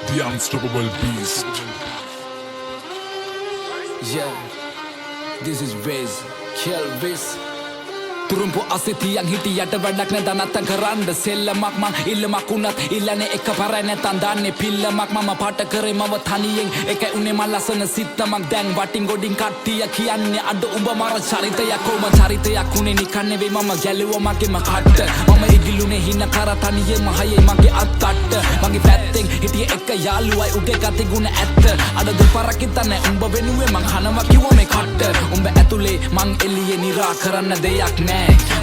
The unstoppable beast. Yeah, this is Wiz, Kill Wiz. Turumpu asitiang hitiyat වැඩක් නැ දනත්තන් කරන්න සෙල්ලමක් මං ඉල්ලමක් උනත් ඉල්ලන්නේ එක පාරයි නැතන් දාන්නේ පිල්ලමක් මම පාට කරේ මව තනියෙන් එකයි උනේ මං ලස්සන සිත්තමක් දැන් වටින් ගොඩින් කට්ටිය කියන්නේ අඩ උඹ මර චරිතයක් කොම චරිතයක් උනේ නිකන් නෙවෙයි මම ගැලුවා මගේම කට්ට මම ඉගිලුනේ හින කර තනියෙම හයේ මගේ අත්තට්ට මගේ පැත්තෙන් හිටියේ එක යාළුවයි උගේ ගති ගුණ ඇත්ත අඩ දෙපාරක් හිතන්නේ උඹ වෙනුවේ මං හනවා කිව්වා මේ කට්ට උඹ ඇතුලේ මං එළියේ නිරා කරන්න දෙයක් නෑ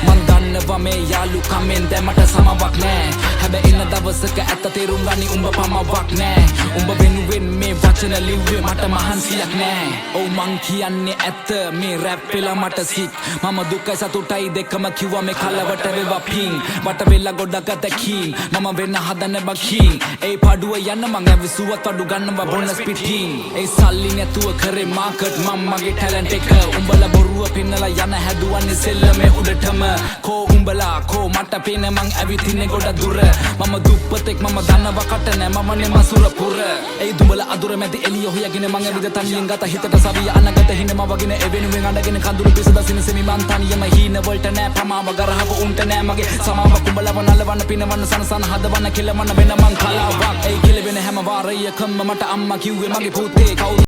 මන් දන්නවා මේ යාළුකමෙන් දැමට සමවක් නෑ හැබැයි එන දවසක ඇත්ත තේරුම් ගනි උඹ පමවක් නෑ උඹ වෙනුවෙන් මේ වචන ලිව්වේ මට මහන්සියක් නෑ ඔව් මං කියන්නේ ඇත්ත මේ රැප් වෙලා මට සික් මම දුකයි සතුටයි දෙකම කිව්වා මේ කලවට වේවා පිං වට වෙලා ගොඩක් අතකින් මම වෙන්න හදන බකින් ඒ පාඩුව යන්න මං ඇවිසුවත් අඩු ගන්නවා බොනස් පිටින් ඒ සල්ලි නැතුව කරේ මාකට් මම මගේ ටැලන්ට් එක උඹලා බොරුව පෙන්නලා යන හැදුවන්නේ සෙල්ලමේ උඩටම කෝ උඹලා කෝ මට පේන මං ඇවිතින්නේ ගොඩ දුර මම දුප්පතෙක් මම දන්නවා කට නෑ මමනේ මසුර පුර ඒ දුඹලා අදුර මැදි එළිය හොයගෙන මං ඇවිද තනියෙන් ගත හිතට සවිය අනගත හින මවගෙන එවෙනුවෙන් අඬගෙන කඳුළු පිස දසින සෙමි මං තනියම හීන වලට නෑ පමාව ගරහව උන්ට නෑ මගේ සමාව කුඹලව නලවන්න පිනවන්න සනසන හදවන්න කෙලවන්න වෙන මං කලාවක් ඒ කෙලවෙන හැම වාරයකම මට අම්මා කිව්වේ මගේ පුතේ කවුද